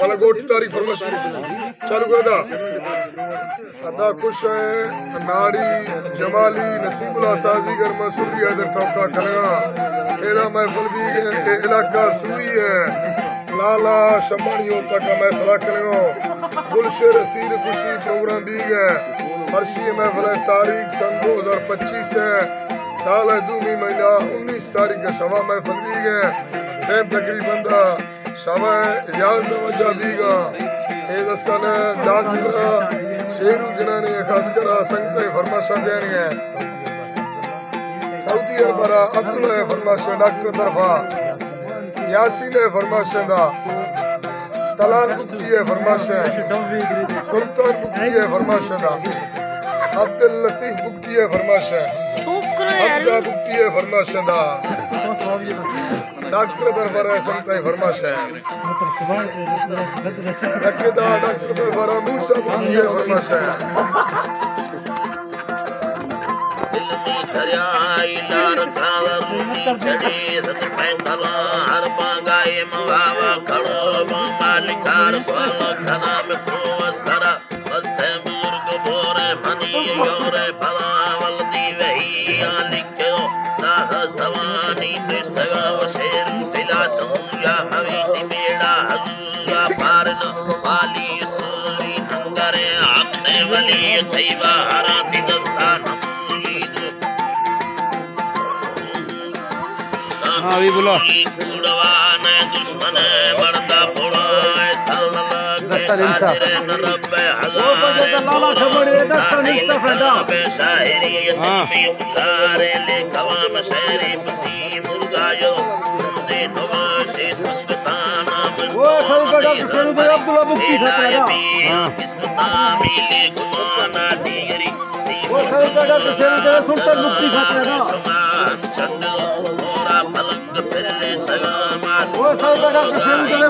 वाला गोटी तारीख फरमाश चालू कर दा अदा कुछ है नाड़ी जमाली नसीबुल्ला साजी घर मसूरी हैदर टोका कलगा एला महफिल भी इलाका सुई है लाला शमानियों तक महफिल कलगा गुलशेर रसीद खुशी प्रोग्राम भी है फर्शी महफिल तारीख सन 2025 है साल है 2 महीना 19 तारीख का शवा महफिल भी है टाइम तकरीबन दा शवा याज नवजा बीगा ए दस्तान डॉक्टर शेरू जनाने खासकर संगत फरमाशा देनी है सऊदी अरबरा अब्दुल्ला फरमाशा डॉक्टर तरफा यासीन फरमाशा दा तलाल बुक्ति है फरमाशा सुल्तान बुक्ति है फरमाशा दा अब्दुल लतीफ बुक्ति है फरमाशा हमजा बुक्ति है फरमाशा दा डॉक्टर दरबार संगत फरमाशा डॉक्टर दरबार मूसा बुक्ति है फरमाशा अभी बोलो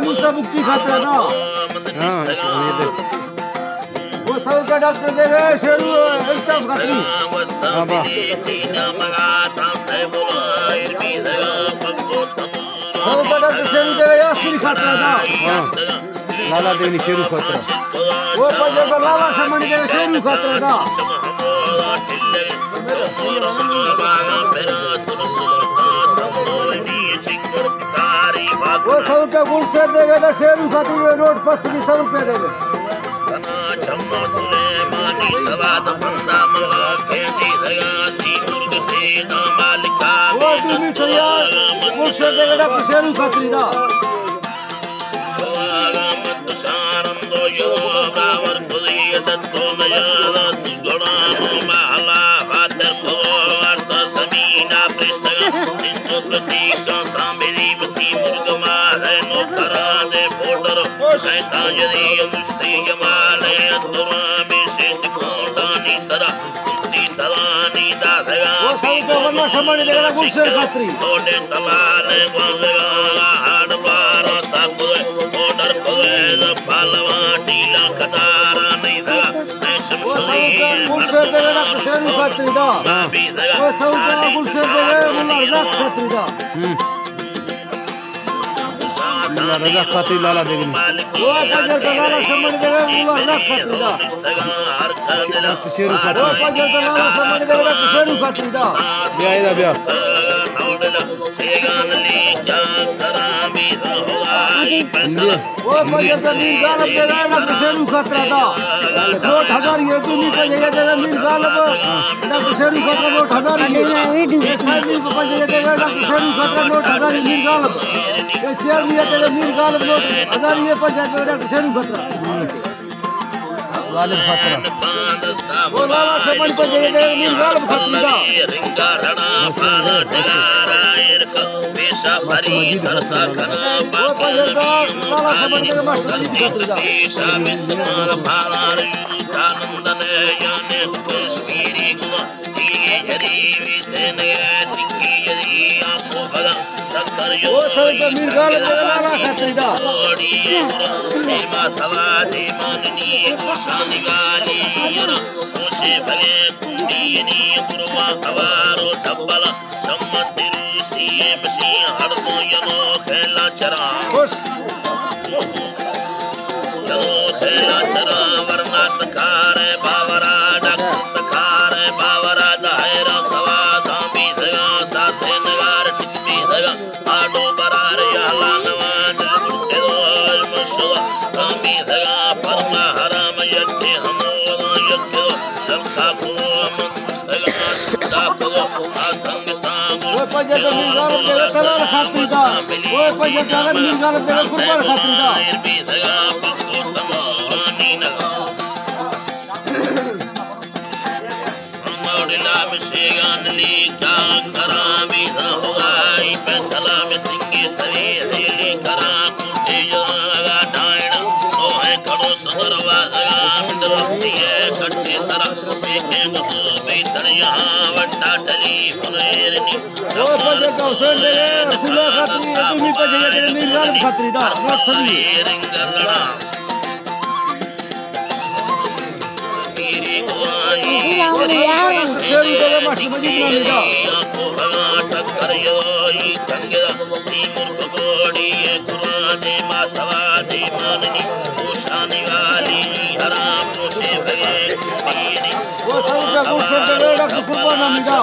मुझसे मुक्ति खाते ना वो सब का डॉक्टर देवे शेरू स्टाफ खाती सब का डॉक्टर शेरू देवे यासी खाता ना लाला देवी शेरू खाता वो पंजे का लाला समझ देवे शेरू खाता ना वो सब का गुल से देवे ना शेरू खाती है रोड पर से 100 रुपए देवे चम्मा सुलेमानी सवाद बंदा मवा खेती दयासी मुर्ग से ना मालिका वो दूनी सया गुल से देवे ना शेरू खाती ना मत शारंदो यो गावर कुलियत तो नया सुगुणा महला वातर को अर्थ जमीना पृष्ठ जिसको कृषि का सामेरी बसी मुर्ग मारे नो करा दे फोटर शैतान यदि मुस्ती जमाल अतुरा में से कोटानी सरा सुंदी सलानी दादगा वो सब को वरना समझ लेगा गुस्से खातरी तोड़े तलाले गोगा हाड़ बारा साकुर ऑर्डर कोए पालवा टीला कदारा नहीं था शमशरी गुस्से देगा शेरू खातरी दा वो सब को गुस्से देगा मुल्ला रज़ाक खातरी दा रज़ाक खातरी लाला देवी वो पंजर का लाला समझ देवे मुल्ला रज़ाक खातरी दा शेरू खातरी वो पंजर का लाला समझ देवे शेरू खातरी दा ब्याह ब्याह वो पंजर का मीर गालब देवे ना शेरू खातरा दा 2000 ये दूनी को ये देवे मीर गालब ना शेरू खातरा 2000 ये साइड को पंजर देवे ना शेरू खातरा 2000 मीर गालब ये शेर ये तेरे मीर गालब 2000 ये पंजर देवे ना शेरू खातरा गालब खातरा वो लाला समझ को ये देवे मीर गालब खातरा भरी सरसा खना बाकर लाला समझ के मास्टर ईशा मिसमाल भालार आनंदन याने कश्मीरी गुआ ये हरी विसने टिकी यदि आपको भला टक्कर यो वो सब के मीर गाल के लाला खतरीदा ओडी देवा सवादे माननी शान गाली यरा कोशे भले कुंडी नी गुरवा हवारो डबला सम्मत मसी हर दो यनो खेला चरा खुश पंजे तो नीगाल तेरे तलाल खाती दा वो पंजे अगर नीगाल तेरे कुर्बान खाती दा वो पंजे का हुसैन तेरे रसूला खाती तुम्ही पंजे तेरे नीगाल खाती दा मत थी शेरू तेरे मस्त मजीद ना लीदा वो सब का कुछ तेरे का कुर्बान ना लीदा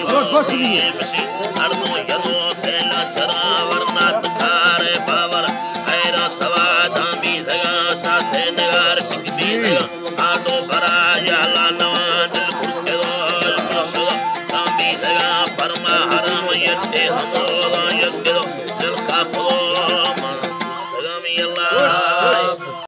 और बस ली